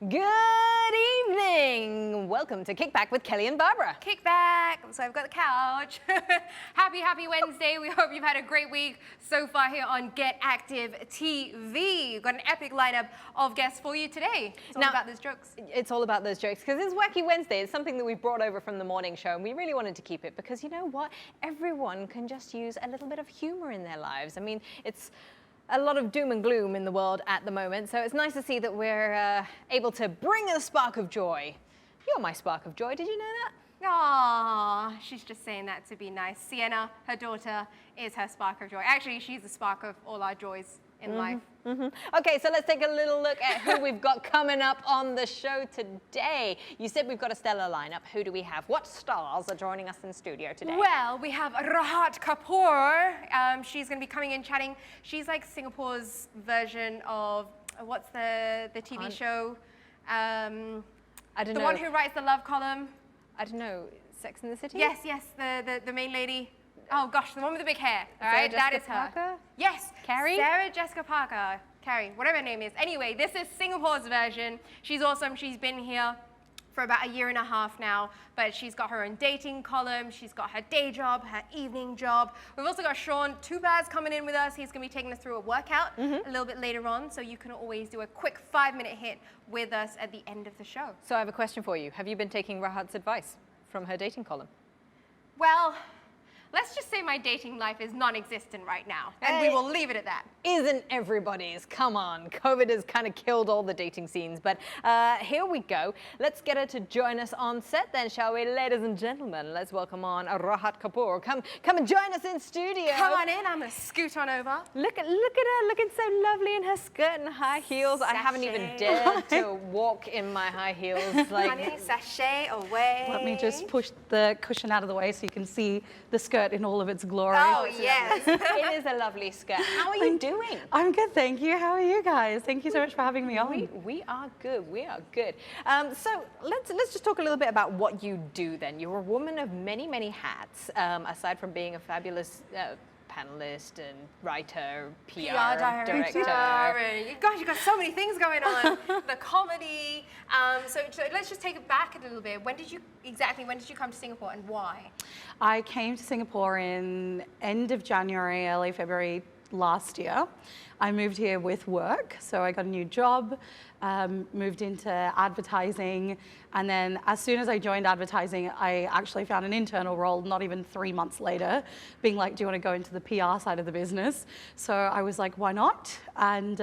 Good evening. Welcome to Kickback with Kelly and Barbara. Kickback. So I've got the couch. Happy Wednesday. We hope you've had a great week so far here on Get Active TV. We've got an epic lineup of guests for you today. It's all about those jokes. It's all about those jokes because it's Wacky Wednesday. It's something that we brought over from the morning show and we really wanted to keep it because you know what? Everyone can just use a little bit of humor in their lives. I mean, it's a lot of doom and gloom in the world at the moment, so it's nice to see that we're able to bring a spark of joy. You're my spark of joy, did you know that? Aww, she's just saying that to be nice. Sienna, her daughter, is her spark of joy. Actually, she's the spark of all our joys in life. Okay, so let's take a little look at who we've got coming up on the show today. You said we've got a stellar lineup. Who do we have? What stars are joining us in studio today? Well, we have Rahat Kapur. She's going to be coming in chatting. She's like Singapore's version of, what's the TV show? I don't know. The one who writes the love column. I don't know, Sex and the City? Yes, the main lady. Oh gosh, the one with the big hair. All right, that is her. Parker? Yes. Carrie? Sarah Jessica Parker. Carrie, whatever her name is. Anyway, this is Singapore's version. She's awesome. She's been here for about 1.5 years now, but she's got her own dating column. She's got her day job, her evening job. We've also got Shaun Tupaz coming in with us. He's going to be taking us through a workout a little bit later on, so you can always do a quick 5-minute hit with us at the end of the show. So I have a question for you. Have you been taking Rahat's advice from her dating column? Well, let's just say my dating life is non-existent right now, and we will leave it at that. Isn't everybody's? Come on, COVID has kind of killed all the dating scenes, but here we go. Let's get her to join us on set then, shall we? Ladies and gentlemen, let's welcome on Rahat Kapur. Come and join us in studio. Come on in, I'm gonna scoot on over. Look at her, looking so lovely in her skirt and high heels. Sachet. I haven't even dared to walk in my high heels. Honey, sachet away. Let me just push the cushion out of the way so you can see the skirt in all of its glory. Oh, yes. It is a lovely skirt. How are you doing? I'm good, thank you. How are you guys? Thank you so much for having me on. We are good. We are good. So let's just talk a little bit about what you do then. You're a woman of many hats, aside from being a fabulous panelist and writer, PR director. Gosh, you've got so many things going on. The comedy. So let's just take it back a little bit. When did you come to Singapore and why? I came to Singapore in end of January, early February last year. I moved here with work, so I got a new job, moved into advertising, and then as soon as I joined advertising, I actually found an internal role not even 3 months later, being like, do you want to go into the PR side of the business? So I was like, why not? And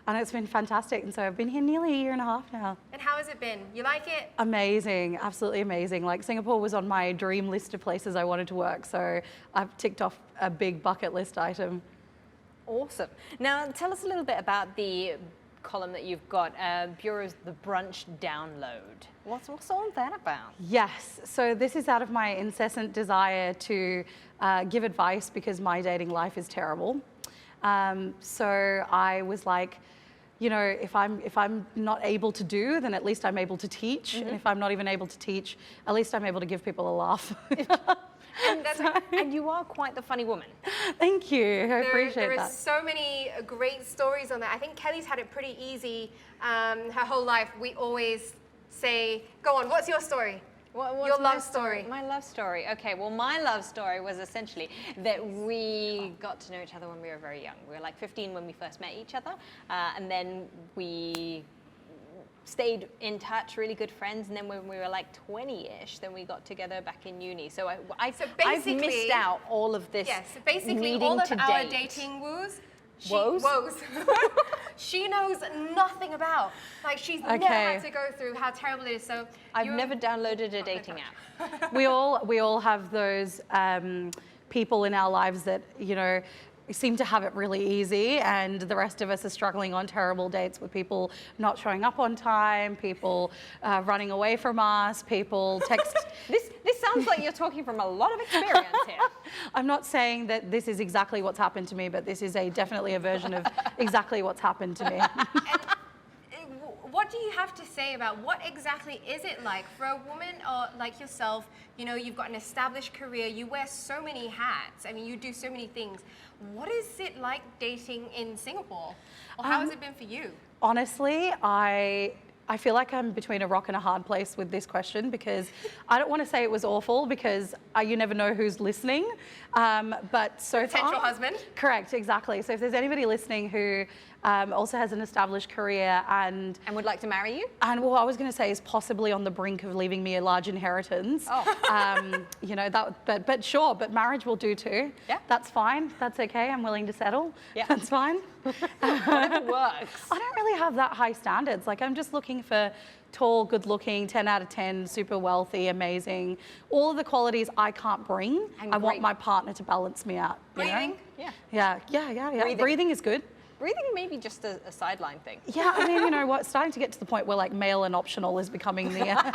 it's been fantastic, and so I've been here nearly 1.5 years now. And how has it been? You like it? Amazing, absolutely amazing. Like Singapore was on my dream list of places I wanted to work, so I've ticked off a big bucket list item. Awesome. Now, tell us a little bit about the column that you've got, Bureau's The Brunch Download. What's all that about? Yes, so this is out of my incessant desire to give advice because my dating life is terrible. So I was like, you know, if I'm not able to do, then at least I'm able to teach. And if I'm not even able to teach, at least I'm able to give people a laugh. And you are quite the funny woman. Thank you, I appreciate that. There are so many great stories on that. I think Kelly's had it pretty easy her whole life. We always say, go on, what's your story? What's your love story? My love story. Okay, well, my love story was essentially that we got to know each other when we were very young. We were like 15 when we first met each other, and then we stayed in touch, really good friends, and then when we were like 20-ish, then we got together back in uni. So I've missed out all of this. Yes, so basically all of our dating woos. She knows nothing about. Like she's never had to go through how terrible it is. So I've never downloaded a dating app. We all have those people in our lives that, you know, seem to have it really easy, and the rest of us are struggling on terrible dates with people not showing up on time, people running away from us, people text. This sounds like you're talking from a lot of experience here. I'm not saying that this is exactly what's happened to me, but this is definitely a version of exactly what's happened to me. What do you have to say about what exactly is it like for a woman like yourself? You know, you've got an established career, you wear so many hats, I mean, you do so many things. What is it like dating in Singapore? Or how has it been for you? Honestly, I I feel like I'm between a rock and a hard place with this question because I don't want to say it was awful because you never know who's listening. But so Potential far, husband. correct, exactly. So if there's anybody listening who also has an established career and would like to marry you? And what I was going to say is possibly on the brink of leaving me a large inheritance. Oh. You know, but sure, but marriage will do too. Yeah. That's fine. That's okay. I'm willing to settle. Yeah. That's fine. Whatever works. I don't really have that high standards. Like, I'm just looking for tall, good looking, 10 out of 10, super wealthy, amazing. All of the qualities I can't bring. And I want great. my partner to balance me out. You know? Breathing. Yeah. Yeah. Breathing is good. Breathing may be just a sideline thing. Yeah, I mean, you know what? Starting to get to the point where like male and optional is becoming the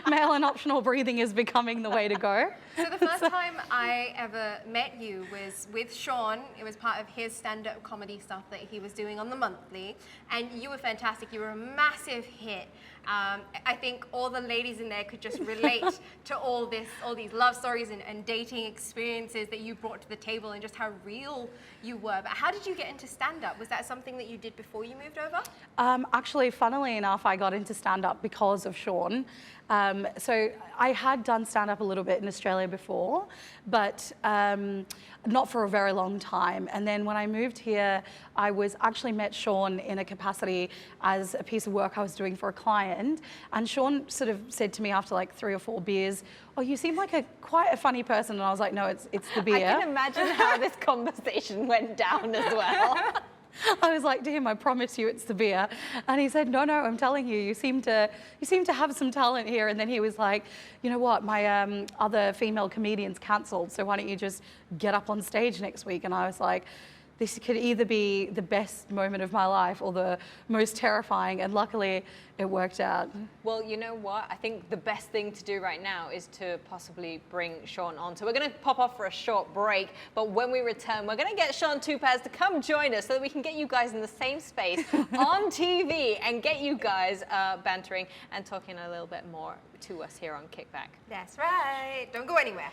male and optional breathing is becoming the way to go. So the first time I ever met you was with Shuan. It was part of his stand-up comedy stuff that he was doing on the monthly, and you were fantastic. You were a massive hit. I think all the ladies in there could just relate to all these love stories and dating experiences that you brought to the table, and just how real you were. But how did you get into stand-up? Was that something that you did before you moved over? Actually, funnily enough, I got into stand-up because of Shuan. So I had done stand-up a little bit in Australia before, but not for a very long time. And then when I moved here, I was actually met Shuan in a capacity as a piece of work I was doing for a client. And Shuan sort of said to me after like 3 or 4 beers, "Oh, you seem like quite a funny person." And I was like, "No, it's the beer." I can imagine how this conversation went down as well. I was like to him, "I promise you it's the beer." And he said, "No, I'm telling you, you seem to have some talent here." And then he was like, "You know what, my other female comedian's cancelled, so why don't you just get up on stage next week?" And I was like, this could either be the best moment of my life or the most terrifying, and luckily it worked out. Well, you know what? I think the best thing to do right now is to possibly bring Shuan on. So we're going to pop off for a short break, but when we return, we're going to get Shuan Tupaz to come join us so that we can get you guys in the same space on TV and get you guys bantering and talking a little bit more to us here on Kickback. That's right. Don't go anywhere.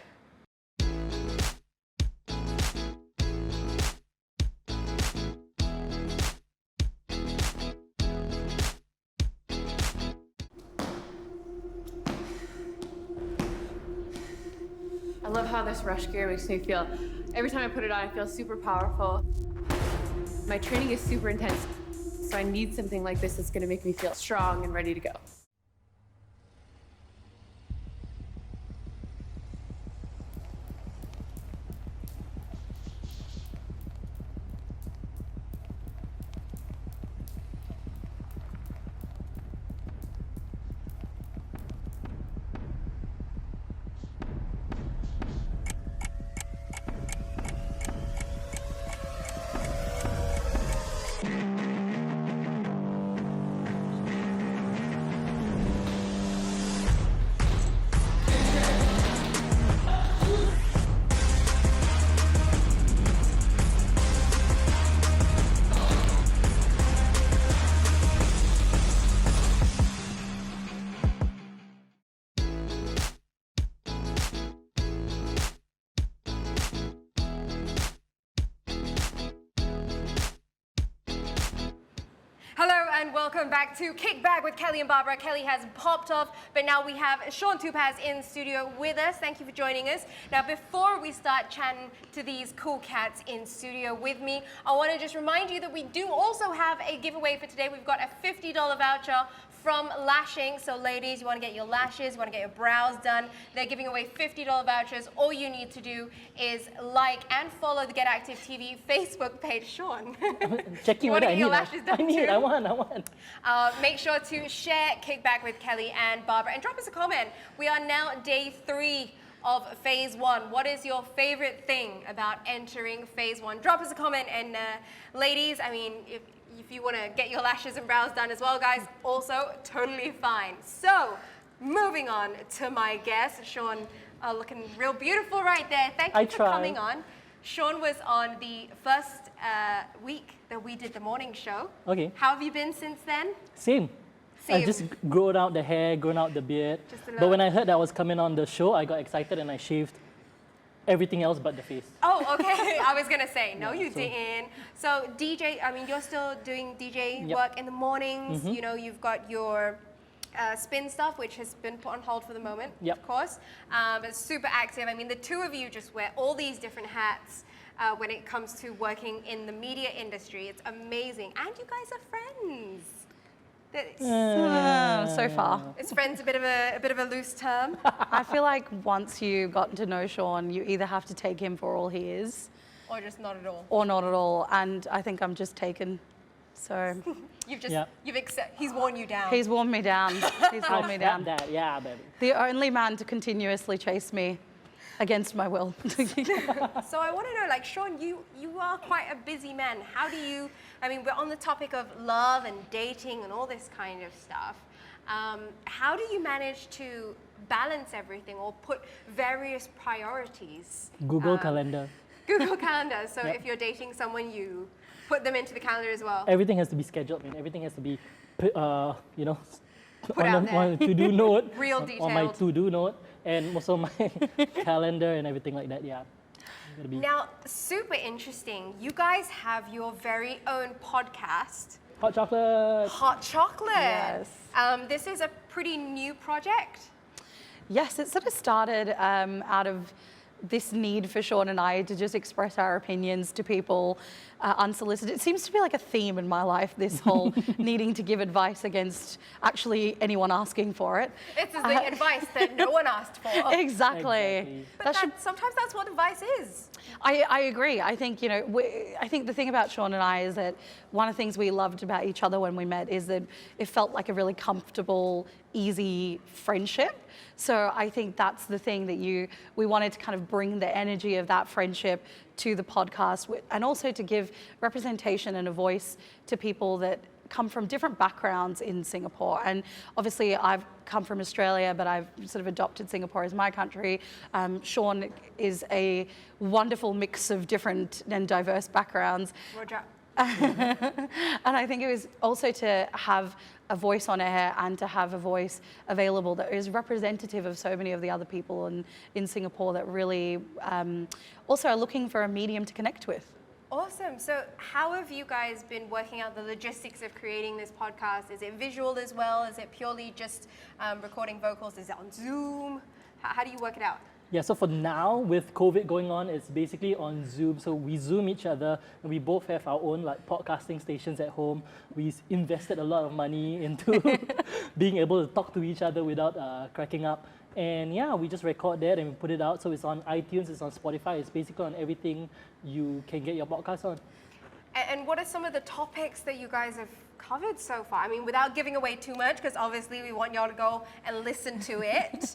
I love how this rush gear makes me feel. Every time I put it on, I feel super powerful. My training is super intense, so I need something like this that's gonna make me feel strong and ready to go. And welcome back to Kickback with Kelly and Barbara. Kelly has popped off, but now we have Shuan Tupaz in studio with us. Thank you for joining us. Now, before we start chatting to these cool cats in studio with me, I want to just remind you that we do also have a giveaway for today. We've got a $50 voucher from Lash Ink. So ladies, you want to get your lashes, you want to get your brows done, they're giving away $50 vouchers. All you need to do is like and follow the Get Active TV Facebook page. Shuan, checking you what want to I get need. your lashes done too? I want. Make sure to share Kickback with Kelly and Barbara and drop us a comment. We are now day 3 of phase 1. What is your favorite thing about entering phase 1? Drop us a comment. And ladies, I mean, if you want to get your lashes and brows done as well, guys, also totally fine. So, moving on to my guest, Shuan, looking real beautiful right there. Thank you for coming on. Shuan was on the first week that we did the morning show. Okay. How have you been since then? Same. I just grown out the hair, grown out the beard. Just a But when I heard that I was coming on the show, I got excited and I shaved. everything else but the face. Oh, okay. I was gonna say, no, you so- didn't. So DJ, I mean, you're still doing DJ Yep. work in the mornings. You know, you've got your spin stuff, which has been put on hold for the moment, Yep. of course. But super active. I mean, the two of you just wear all these different hats when it comes to working in the media industry. It's amazing. And you guys are friends. So far. Is friends a bit of a loose term? I feel like once you've gotten to know Sean, you either have to take him for all he is Or just not at all? or not at all. And I think I'm just taken. So Yeah. He's worn you down. he's worn me down. He's worn me down. That, yeah, baby. The only man to continuously chase me against my will. So I want to know, like, Sean, you are quite a busy man. How do you, I mean, we're on the topic of love and dating and all this kind of stuff. How do you manage to balance everything or put various priorities? Google Calendar. Google Calendar. So Yep. if you're dating someone, you put them into the calendar as well. Everything has to be scheduled, man. Everything has to be, you know, Put out on a to-do note. Real On my detailed. to-do note, and also my calendar and everything like that. Yeah. Gotta be Now, super interesting. You guys have your very own podcast, hot chocolate. Hot Chocolate. Yes. This is a pretty new project. Yes, it sort of started out of this need for Sean and I to just express our opinions to people unsolicited. It seems to be like a theme in my life, this whole needing to give advice against actually anyone asking for it. It's the advice that no one asked for. Exactly. But sometimes that's what advice is. I agree. I think, you know, I think the thing about Sean and I is that one of the things we loved about each other when we met is that it felt like a really comfortable, easy friendship. So I think that's the thing that we wanted to kind of bring the energy of that friendship to the podcast and also to give representation and a voice to people that come from different backgrounds in Singapore. And obviously I've come from Australia, but I've sort of adopted Singapore as my country. Sean is a wonderful mix of different and diverse backgrounds. Roger. And I think it was also to have a voice on air and to have a voice available that is representative of so many of the other people in Singapore that really also are looking for a medium to connect with. Awesome. So how have you guys been working out the logistics of creating this podcast? Is it visual as well? Is it purely just recording vocals? Is it on Zoom? How do you work it out? Yeah, so for now, with COVID going on, it's basically on Zoom. So we Zoom each other, and we both have our own like podcasting stations at home. We invested a lot of money into being able to talk to each other without cracking up. And yeah, we just record that and we put it out. So it's on iTunes, it's on Spotify, it's basically on everything you can get your podcast on. And what are some of the topics that you guys have covered so far? I mean, without giving away too much, because obviously we want y'all to go and listen to it.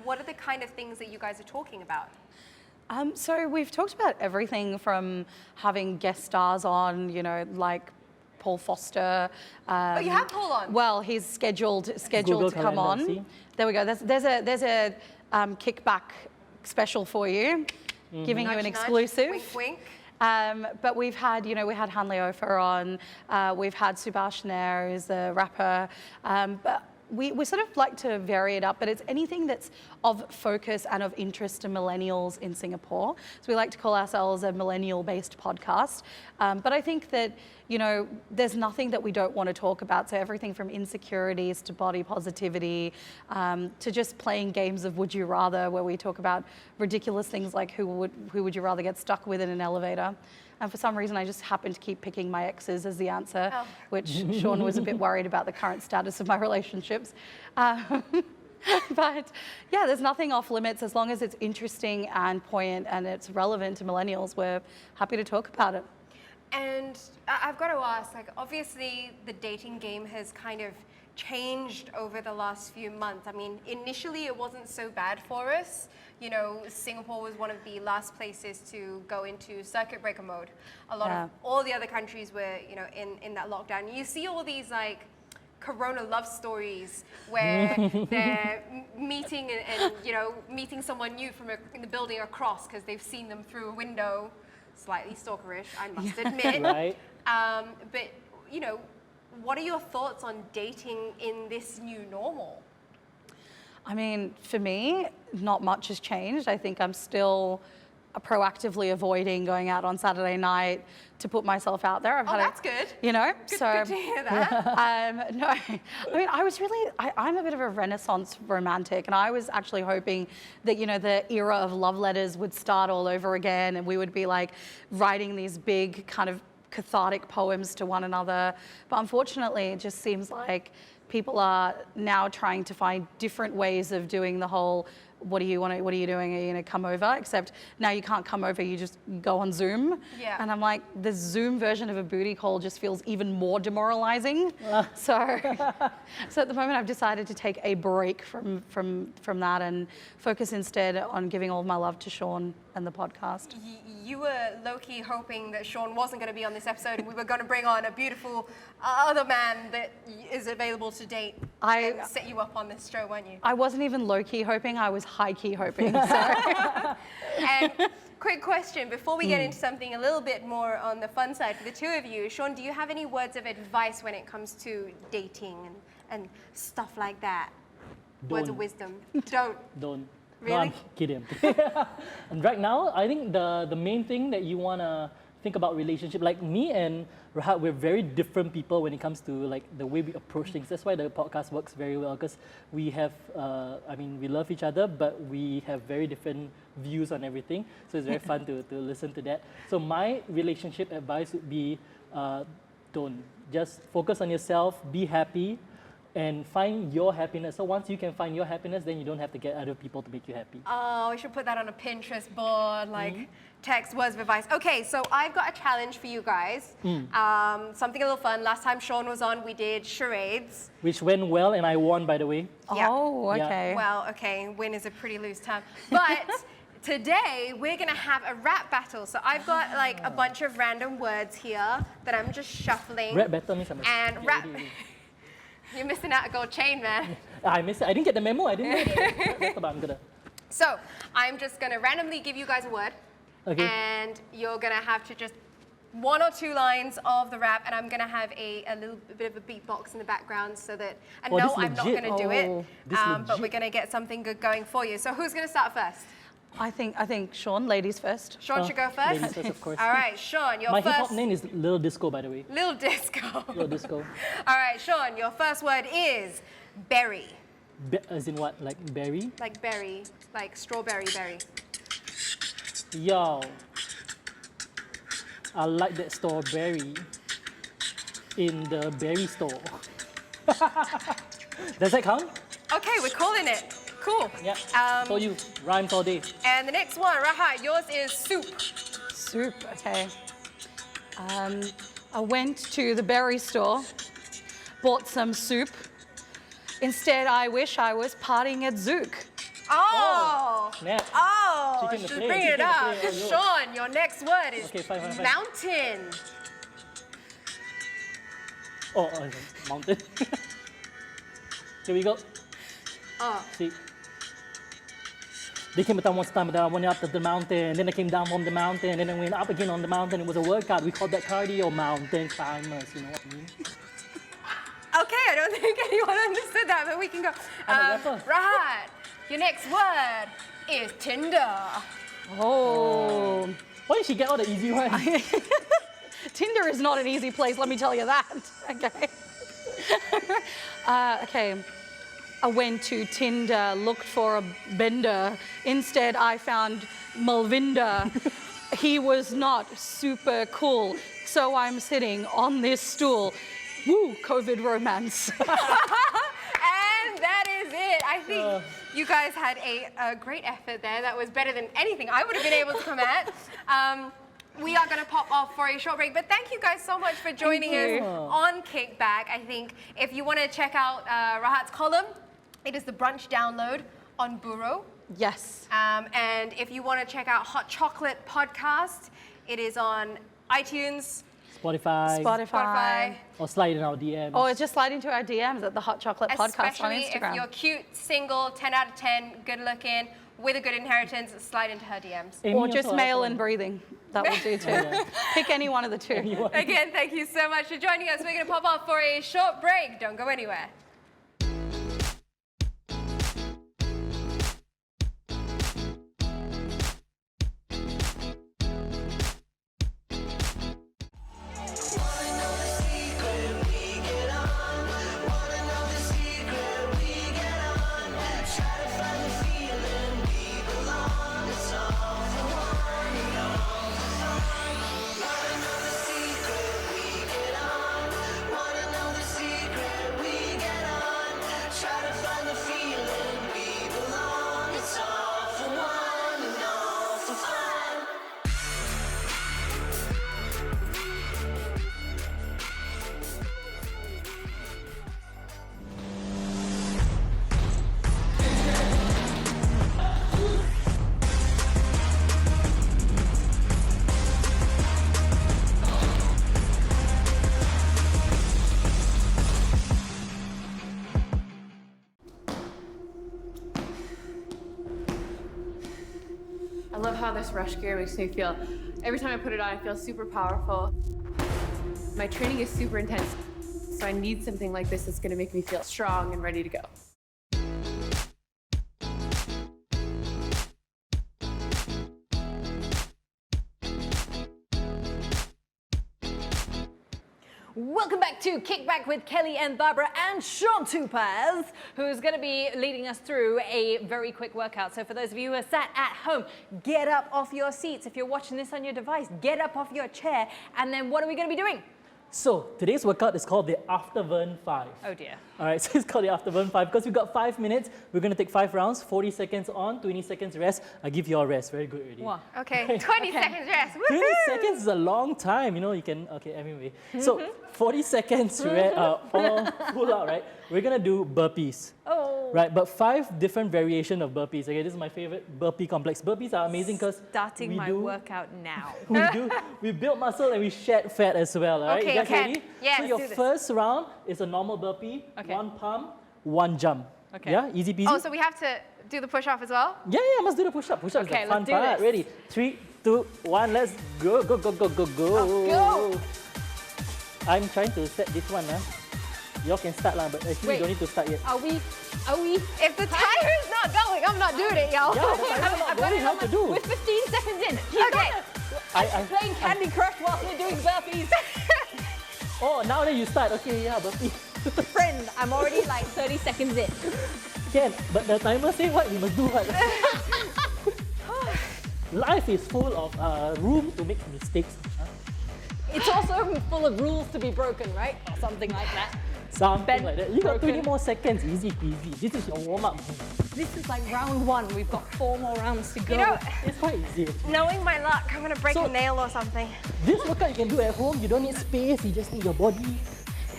What are the kind of things that you guys are talking about? So we've talked about everything from having guest stars on, you know, like Paul Foster. Oh, you have Paul on? Well, he's scheduled Google to come Calendar, on. see? There we go. There's a Kickback special for you, giving you Nudge, an nudge, exclusive. wink, wink. But we've had, you know, we had Hanley Ofer on, we've had Subhash Nair, who's a rapper, but we sort of like to vary it up, but it's anything that's of focus and of interest to millennials in Singapore. So we like to call ourselves a millennial-based podcast. But I think that, you know, there's nothing that we don't want to talk about. So everything from insecurities to body positivity, to just playing games of Would You Rather, where we talk about ridiculous things like who would you rather get stuck with in an elevator. And for some reason, I just happened to keep picking my exes as the answer, which Sean was a bit worried about the current status of my relationships. But yeah, there's nothing off limits as long as it's interesting and poignant and it's relevant to millennials. We're happy to talk about it. And I've got to ask, like, obviously the dating game has kind of changed over the last few months. I mean, initially it wasn't so bad for us. You know, Singapore was one of the last places to go into circuit breaker mode. A lot of all the other countries were, you know, in that lockdown. You see all these like Corona love stories where they're meeting and you know, meeting someone new from in the building across because they've seen them through a window. Slightly stalkerish, I must admit. Right. But you know, what are your thoughts on dating in this new normal? I mean, for me, not much has changed. I think I'm still proactively avoiding going out on Saturday night to put myself out there. That's good. You know, Good to hear that. no, I mean, I'm a bit of a Renaissance romantic, and I was actually hoping that, you know, the era of love letters would start all over again, and we would be like writing these big kind of cathartic poems to one another. But unfortunately, it just seems like people are now trying to find different ways of doing the whole, what do you doing? Are you gonna come over? Except now you can't come over, you just go on Zoom. Yeah. And I'm like, the Zoom version of a booty call just feels even more demoralizing. So at the moment I've decided to take a break from that and focus instead on giving all of my love to Sean and the podcast. You were low-key hoping that Sean wasn't going to be on this episode and we were going to bring on a beautiful other man that is available to date and set you up on this show, weren't you? I wasn't even low-key hoping, I was high-key hoping. So. And quick question, before we get into something a little bit more on the fun side for the two of you, Sean, do you have any words of advice when it comes to dating and stuff like that? Words of wisdom? Don't. Really? No, I'm kidding. And right now, I think the main thing that you want to think about relationship, like me and Rahat, we're very different people when it comes to like the way we approach things. That's why the podcast works very well, because we have, we love each other, but we have very different views on everything. So it's very fun to listen to that. So my relationship advice would be, don't. Just focus on yourself, be happy, and find your happiness. So once you can find your happiness, then you don't have to get other people to make you happy. Oh, we should put that on a Pinterest board, like text words of advice. Okay, so I've got a challenge for you guys. Something a little fun. Last time Sean was on, we did charades. Which went well, and I won, by the way. Yeah. Oh, okay. Yeah. Well, okay, win is a pretty loose term. But today, we're gonna have a rap battle. So I've got like a bunch of random words here that I'm just shuffling. Rap battle means And rap... You're missing out a gold chain, man. I missed it. I didn't get the memo. I didn't get it. But I'm gonna. So I'm just gonna randomly give you guys a word. Okay. And you're gonna have to just one or two lines of the rap, and I'm gonna have a little bit of a beatbox in the background so that, and no, this I'm not legit. gonna do it, This but legit. we're gonna get something good going for you. So who's gonna start first? I think Sean, ladies first. Sean should go first? Ladies first, of course. All right, Sean, your My first... hip hop name is Lil Disco, by the way. Lil Disco. Lil Disco. All right, Sean, your first word is berry. As in what? Like berry? Like berry, like strawberry berry. Yo. I like that strawberry in the berry store. Does that count? Okay, we're calling it. Cool. Yeah. So you rhymes all day. And the next one, Rahat, yours is soup. Soup, okay. I went to the berry store, bought some soup. Instead, I wish I was partying at Zouk. Oh. Snap. Oh, Chicken to she's play, bringing it chicken to up. play. Sean, your next word is Okay, fine. mountain. Oh, mountain. Here we go. Oh. See. They came down one time, but I went up to the mountain, then I came down from the mountain, and then went up again on the mountain. It was a workout. We called that cardio, mountain climbers, you know what I mean? Okay, I don't think anyone understood that, but we can go. I'm a rapper. Rahat, your next word is Tinder. Oh. Why did she get all the easy ones? Tinder is not an easy place, let me tell you that. Okay. Okay. I went to Tinder, looked for a bender. Instead, I found Malvinder. He was not super cool, so I'm sitting on this stool. Woo, COVID romance. And that is it. I think you guys had a great effort there. That was better than anything I would have been able to come at. We are going to pop off for a short break, but thank you guys so much for joining us on Kickback. I think if you want to check out Rahat's column, it is the brunch download on Burrow. Yes. And if you want to check out Hot Chocolate Podcast, it is on iTunes, Spotify. Or slide in our DMs. Or just slide into our DMs at the Hot Chocolate Podcast on especially Instagram. if you're cute, single, 10 out of 10, good looking, with a good inheritance, slide into her DMs. Amy Or just also male has and one. breathing. That will do too. Yeah. Pick any one of the two. Anyone. Again, thank you so much for joining us. We're going to pop off for a short break. Don't go anywhere. love how this rush gear makes me feel. Every time I put it on, I feel super powerful. My training is super intense, so I need something like this that's gonna make me feel strong and ready to go. Welcome back to Kickback with Kelly and Barbara and Shaun Tupaz, who's going to be leading us through a very quick workout. So for those of you who are sat at home, get up off your seats. If you're watching this on your device, get up off your chair. And then what are we going to be doing? So today's workout is called the Afterburn 5. Oh dear. All right, so it's called the Afterburn 5 because we've got 5 minutes. We're going to take 5 rounds, 40 seconds on, 20 seconds rest. I give you all rest. Very good already. Wow. Okay, 20 seconds rest. 20 seconds is a long time, you know, you can, okay, anyway. So 40 seconds all full out, right? We're gonna do burpees. Oh. Right, but 5 different variations of burpees. Okay, this is my favorite burpee complex. Burpees are amazing because Starting my workout now. we build muscle and we shed fat as well, all right? Okay, you guys okay. ready? Yes, so your let's do this. first round is a normal burpee, Okay. 1 pump, 1 jump. Okay. Yeah, easy peasy? Oh, so we have to do the push-off as well? Yeah, must do the push-up. Push-up Okay, is the fun let's do part. this. Ready? 3, 2, 1, let's go, go, go, go, go, go. Go. I'm trying to set this one. Y'all can start, but actually Wait. you don't need to start yet. Are we? If the timer's not going, I'm not doing it, y'all. Yeah, the timer's not going, how to do? We're 15 seconds in. Okay. I'm Playing Candy Crush whilst we're doing burpees. Oh, now that you start. Okay, yeah, burpee. Friend, I'm already like 30 seconds in. Can, but the timer say what? You must do what? Life is full of room to make mistakes. It's also full of rules to be broken, right? Or something like that. Something Ben, like that. You got 20 broken. more seconds, easy peasy. This is your warm-up. This is like round 1. We've got 4 more rounds to go. You know, It's quite easy. knowing my luck, I'm gonna break So- a nail or something. This workout you can do at home. You don't need space. You just need your body.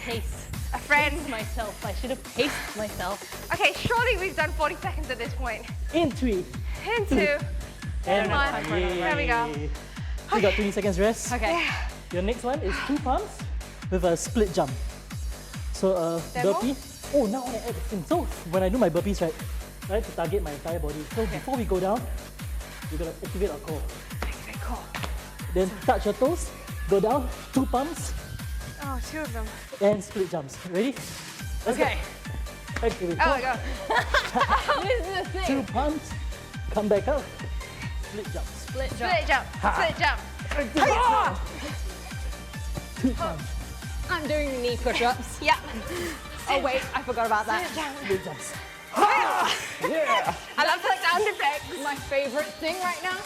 pace. A friend. Myself. I should have paced myself. Okay, surely we've done 40 seconds at this point. In 3, And 2. and one. There we go. yay. You got 20 seconds rest. Okay. Your next one is 2 pumps with a split jump. So Demo? burpee. Oh, now I add the thing. So when I do my burpees, right, I like to target my entire body. So before we go down, we're gonna activate our core. Okay, cool. Then touch your toes, go down, 2 pumps Oh, 2 of them. and split jumps. Ready? Let's Okay. go. Activate. Oh my god. This is the thing. 2 pumps, come back up, split jumps. Split jump. Split jump. Split jump. Ah! 2 pumps, I'm doing knee push-ups. Yeah. Oh wait, I forgot about that. split jumps. Yeah. I love the sound effects. My favorite thing right now.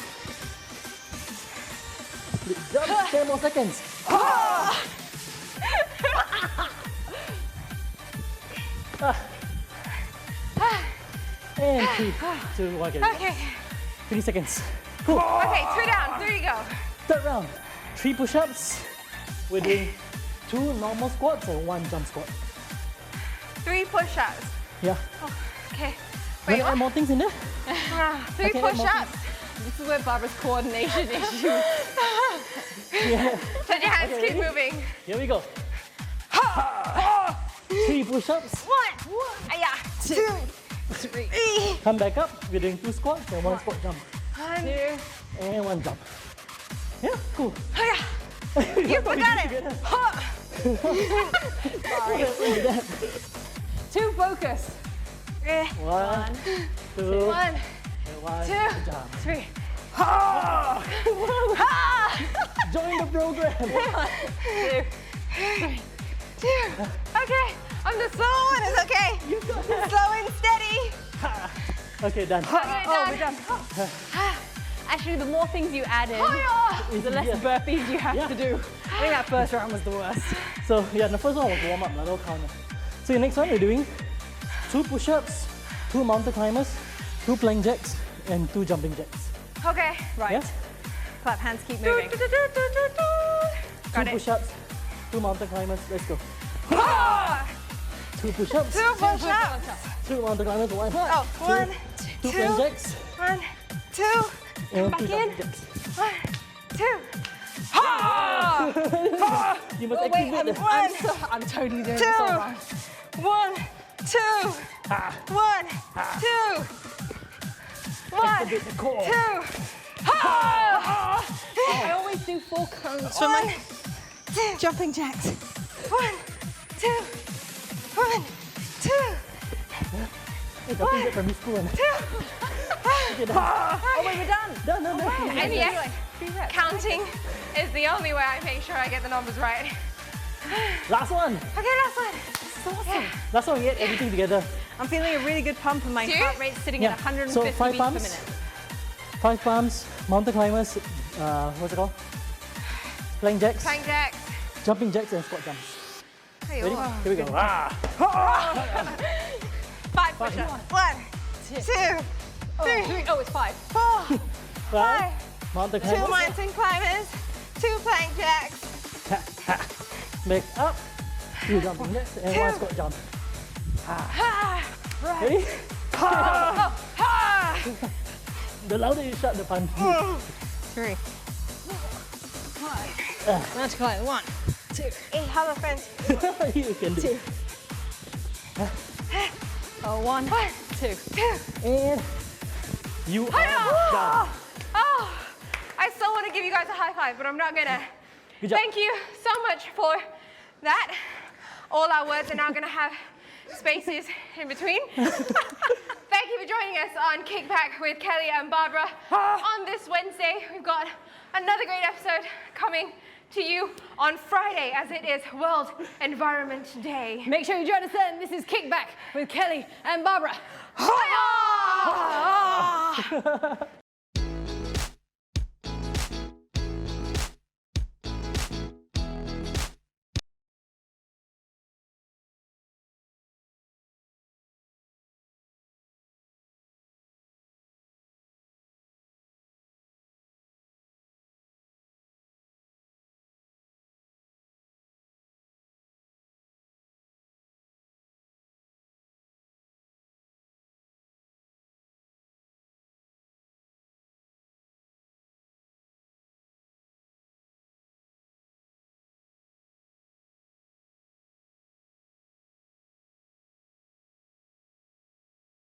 Split jumps, 10 more seconds. And 3, 2, 1, get it. Okay. 20 seconds. Okay, 2 down. 3 to go. Third round, 3 push-ups. We're doing 2 normal squats and 1 jump squat. 3 push-ups. Yeah. Okay. Wait, Wait, add what? more things in there? 3 Okay, add more push-ups. This is where Barbara's coordination issues. Yeah. Let your hands Okay, keep ready? moving. Here we go. 3 push-ups. 1. Yeah. 2. 3. Come back up. We're doing 2 squats and 1 squat jump. 1. 2. And 1 jump. Yeah, cool. You forgot it. Sorry. 2 focus. 1, 2, 1. and 1 2. jump. 3. Join the program. 2. 2. Okay. I'm the slow one. It's okay. You got it. Slow and steady. Okay, done. Okay, Oh, we're done. done. Actually, the more things you add in, It's the less easier. burpees you have Yeah. to do. I think that first round was the worst. So yeah, the first one was warm up, no count. So your next one we're doing 2 push-ups, 2 mountain climbers, 2 plank jacks, and 2 jumping jacks. Okay. Right. Yeah? Clap hands, keep Do, moving. do, do, do, do, do. 2 Got it. push-ups, 2 mountain climbers, let's go. 2 push-ups, 2 push-ups. 2 mountain climbers, 1, Oh, 1, 2 2, plank jacks, 1, 2, and back 2 in. jumping jacks. 1, 2. You must Oh, wait, activate the... I'm totally doing it 2. so wrong. 1, 2. 1, 2. 1, Activate the core. 2. I always do 4 counts for my jumping jacks. 1, 2, 1, 2. Hey, jumping jack primary school. Okay, done. Oh wait, we're done. Done. And yes, counting is the only way I make sure I get the numbers right. Last one. Okay, last one. Last one, we get everything together. I'm feeling a really good pump and my heart rate's sitting at 150 So 5 beats per pumps. minute. 5 pumps, mountain climbers, what's it called? Plank jacks, Plank jacks. jumping jacks, and squat jumps. Hey, Ready? oh. Here we go. Ah. 5 push-ups. 1, 2, 3, Oh, it's 5. 4, 5. Mountain 2 climbers. mountain climbers. 2 plank jacks. Back up. 2 jumping jacks and 1 squat jump. Ready? The louder you shut the pun. 3. Let's climb. 1, 2. Hey, hello friends. You can do it. Oh, 1, 2. And you are done. Oh, I still want to give you guys a high five, but I'm not gonna. Good job. Thank you so much for that. All our words are now gonna have spaces in between. Thank you for joining us on Kickback with Kelly and Barbara. On this Wednesday, we've got another great episode coming to you on Friday, as it is World Environment Day. Make sure you join us then. This is Kickback with Kelly and Barbara.